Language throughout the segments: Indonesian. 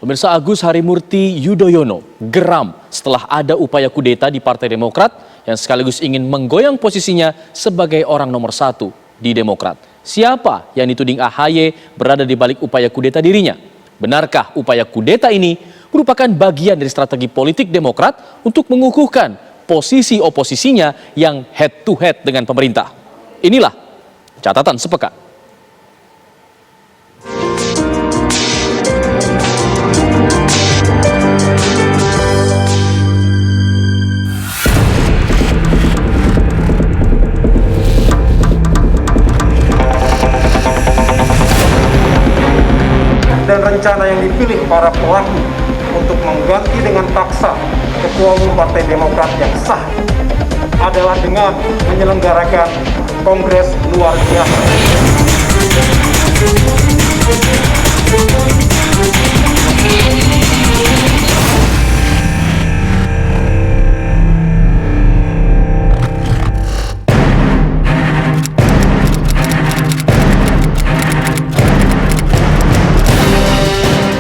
Pemirsa, Agus Harimurti Yudhoyono geram setelah ada upaya kudeta di Partai Demokrat yang sekaligus ingin menggoyang posisinya sebagai orang nomor 1 di Demokrat. Siapa yang dituding AHY berada di balik upaya kudeta dirinya? Benarkah upaya kudeta ini merupakan bagian dari strategi politik Demokrat untuk mengukuhkan posisi oposisinya yang head to head dengan pemerintah? Inilah catatan sepekan. Dan rencana yang dipilih para pelaku untuk mengganti dengan paksa Ketua Umum Partai Demokrat yang sah adalah dengan menyelenggarakan Kongres luar biasa.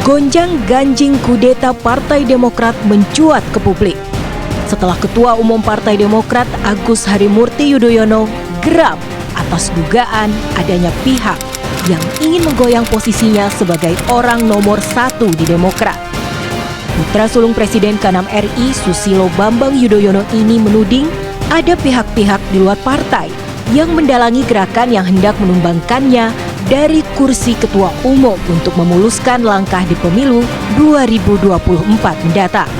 Gonjang-ganjing kudeta Partai Demokrat mencuat ke publik setelah Ketua Umum Partai Demokrat Agus Harimurti Yudhoyono geram atas dugaan adanya pihak yang ingin menggoyang posisinya sebagai orang nomor 1 di Demokrat. Putra sulung Presiden ke-6 RI Susilo Bambang Yudhoyono ini menuding ada pihak-pihak di luar partai yang mendalangi gerakan yang hendak menumbangkannya dari kursi Ketua Umum untuk memuluskan langkah di pemilu 2024 mendatang.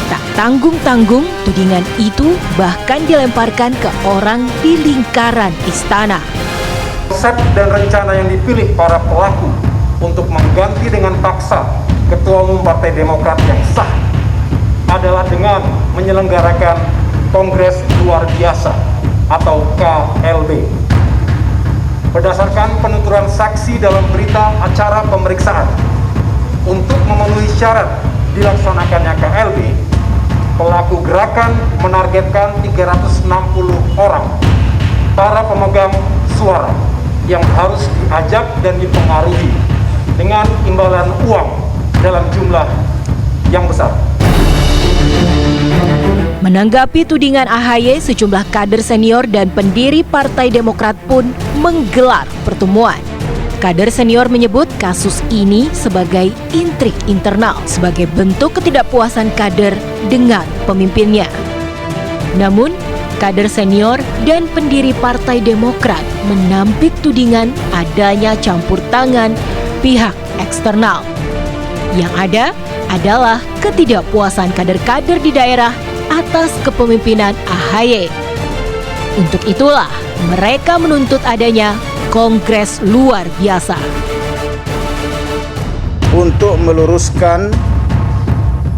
Tak tanggung-tanggung, tudingan itu bahkan dilemparkan ke orang di lingkaran istana. Konsep dan rencana yang dipilih para pelaku untuk mengganti dengan paksa Ketua Umum Partai Demokrat yang sah adalah dengan menyelenggarakan Kongres Luar Biasa atau KLB. Berdasarkan penuturan saksi dalam berita acara pemeriksaan, untuk memenuhi syarat dilaksanakannya KLB, pelaku gerakan menargetkan 360 orang para pemegang suara yang harus diajak dan dipengaruhi dengan imbalan uang dalam jumlah yang besar. Menanggapi tudingan AHY, sejumlah kader senior dan pendiri Partai Demokrat pun menggelar pertemuan. Kader senior menyebut kasus ini sebagai intrik internal, sebagai bentuk ketidakpuasan kader dengan pemimpinnya. Namun, kader senior dan pendiri Partai Demokrat menampik tudingan adanya campur tangan pihak eksternal. Yang ada adalah ketidakpuasan kader-kader di daerah atas kepemimpinan AHY. Untuk itulah mereka menuntut adanya Kongres luar biasa. Untuk meluruskan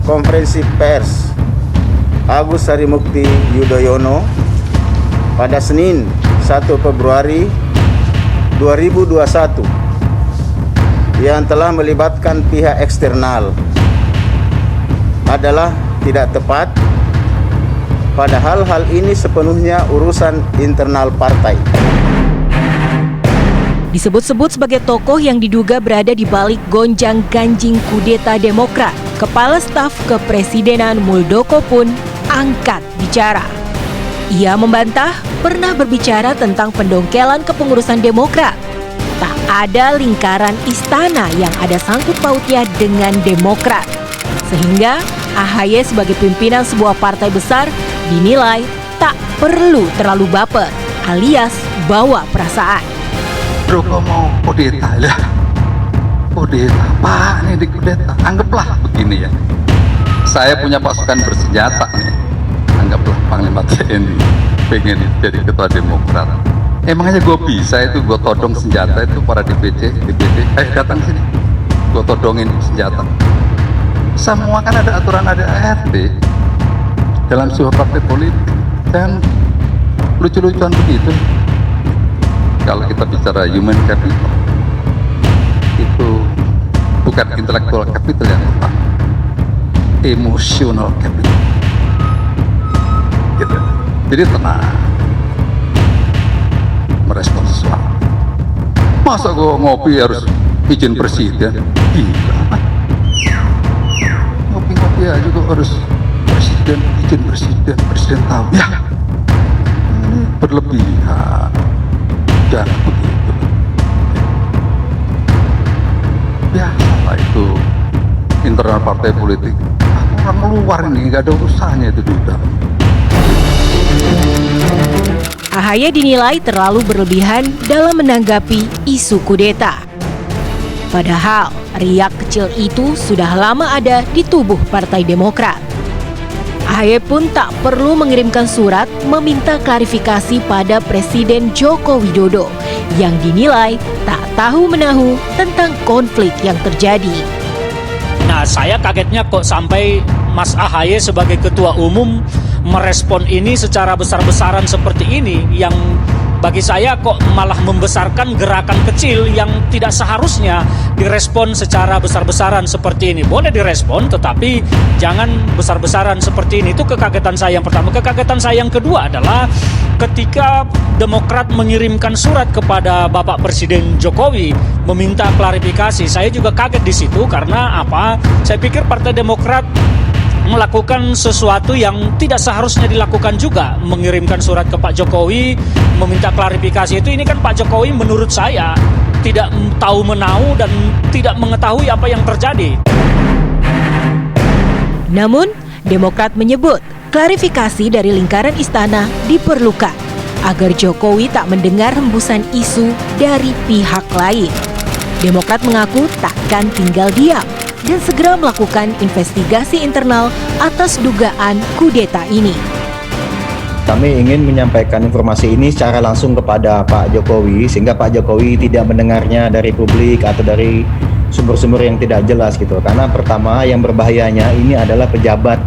konferensi pers Agus Harimurti Yudhoyono pada Senin 1 Februari 2021 yang telah melibatkan pihak eksternal adalah tidak tepat. Padahal hal ini sepenuhnya urusan internal partai. Disebut-sebut sebagai tokoh yang diduga berada di balik gonjang-ganjing kudeta Demokrat, Kepala Staf Kepresidenan Muldoko pun angkat bicara. Ia membantah pernah berbicara tentang pendongkelan kepengurusan Demokrat. Tak ada lingkaran istana yang ada sangkut pautnya dengan Demokrat. Sehingga AHY sebagai pimpinan sebuah partai besar dinilai tak perlu terlalu baper alias bawa perasaan. Bro, kau mau kudeta lah. Kudeta apa nih di kudeta? Anggaplah begini ya. Saya punya pasukan bersenjata nih. Anggaplah Panglima TNI pengen jadi ketua Demokrat. Emangnya gue bisa itu gue todong senjata itu para DPD, datang sini. Gue todongin senjata. Semua kan ada aturan, ada ART dalam sebuah partai politik. Dan lucu-lucuan begitu. Kalau kita bicara human capital, itu bukan intellectual capital yang tepat, emotional capital. Gitu. Jadi tenang merespon sesuatu. Masa gue ngopi harus izin presiden? Gila. harus presiden tahu ya, ini berlebihan, jangan begitu. Biasalah itu internal partai politik, orang luar ini nggak ada urusannya itu di dalam. AHY dinilai terlalu berlebihan dalam menanggapi isu kudeta. Padahal riak kecil itu sudah lama ada di tubuh Partai Demokrat. AHY pun tak perlu mengirimkan surat meminta klarifikasi pada Presiden Joko Widodo yang dinilai tak tahu-menahu tentang konflik yang terjadi. Nah, saya kagetnya kok sampai Mas AHY sebagai ketua umum merespon ini secara besar-besaran seperti ini, yang bagi saya kok malah membesarkan gerakan kecil yang tidak seharusnya direspon secara besar-besaran seperti ini. Boleh direspon, tetapi jangan besar-besaran seperti ini. Itu kekagetan saya yang pertama. Kekagetan saya yang kedua adalah ketika Demokrat mengirimkan surat kepada Bapak Presiden Jokowi meminta klarifikasi. Saya juga kaget di situ karena apa? Saya pikir Partai Demokrat melakukan sesuatu yang tidak seharusnya dilakukan juga, mengirimkan surat ke Pak Jokowi meminta klarifikasi itu. Ini kan Pak Jokowi menurut saya tidak tahu menahu dan tidak mengetahui apa yang terjadi. Namun, Demokrat menyebut klarifikasi dari lingkaran istana diperlukan agar Jokowi tak mendengar hembusan isu dari pihak lain. Demokrat mengaku takkan tinggal diam dan segera melakukan investigasi internal atas dugaan kudeta ini. Kami ingin menyampaikan informasi ini secara langsung kepada Pak Jokowi, sehingga Pak Jokowi tidak mendengarnya dari publik atau dari sumber-sumber yang tidak jelas gitu. Karena pertama yang berbahayanya ini adalah pejabat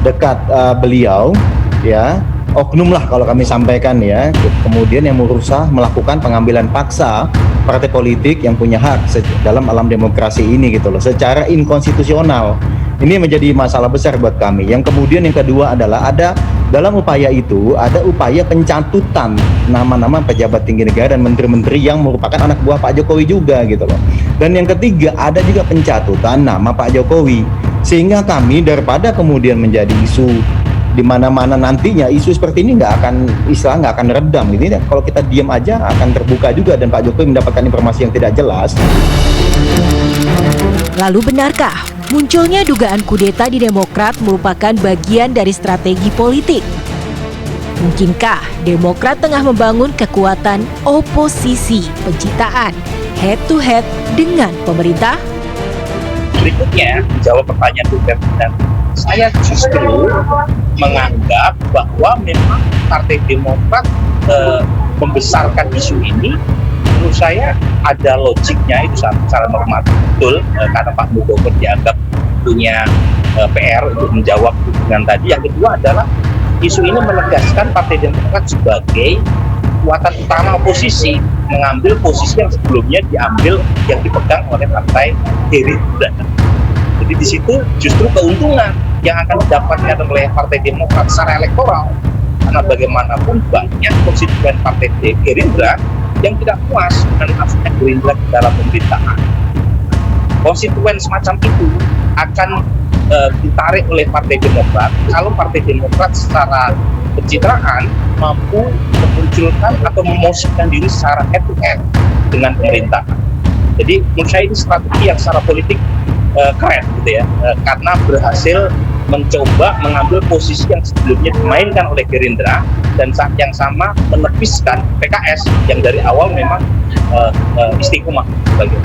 dekat beliau, ya, oknum lah kalau kami sampaikan ya, kemudian yang berusaha melakukan pengambilan paksa partai politik yang punya hak dalam alam demokrasi ini gitu loh, secara inkonstitusional. Ini menjadi masalah besar buat kami. Yang kemudian yang kedua adalah ada dalam upaya itu ada upaya pencatutan nama-nama pejabat tinggi negara dan menteri-menteri yang merupakan anak buah Pak Jokowi juga gitu loh. Dan yang ketiga ada juga pencatutan nama Pak Jokowi. Sehingga kami daripada kemudian menjadi isu di mana-mana nantinya isu seperti ini nggak akan redam gitu ya. Kalau kita diam aja akan terbuka juga dan Pak Jokowi mendapatkan informasi yang tidak jelas. Lalu benarkah munculnya dugaan kudeta di Demokrat merupakan bagian dari strategi politik? Mungkinkah Demokrat tengah membangun kekuatan oposisi pencitraan head to head dengan pemerintah? Berikutnya menjawab pertanyaan Bu dan saya justru menganggap bahwa memang Partai Demokrat membesarkan isu ini, menurut saya ada logiknya itu secara normatif betul, karena Pak Muldoko dianggap punya PR untuk menjawab hubungan tadi. Yang kedua adalah isu ini menegaskan Partai Demokrat sebagai kekuatan utama oposisi, mengambil posisi yang sebelumnya diambil yang dipegang oleh Partai Gerindra. Jadi di situ justru keuntungan yang akan didapatkan oleh Partai Demokrat secara elektoral, karena bagaimanapun banyak konstituen Partai Gerindra yang tidak puas dengan masuknya Gerindra di dalam pemerintahan. Konstituen semacam itu akan ditarik oleh Partai Demokrat kalau Partai Demokrat secara pencitraan mampu memunculkan atau memosisikan diri secara head to head dengan pemerintahan. Jadi menurut saya ini strategi yang secara politik keren gitu ya, karena berhasil mencoba mengambil posisi yang sebelumnya dimainkan oleh Gerindra dan saat yang sama menepiskan PKS yang dari awal memang istiqomah sebagai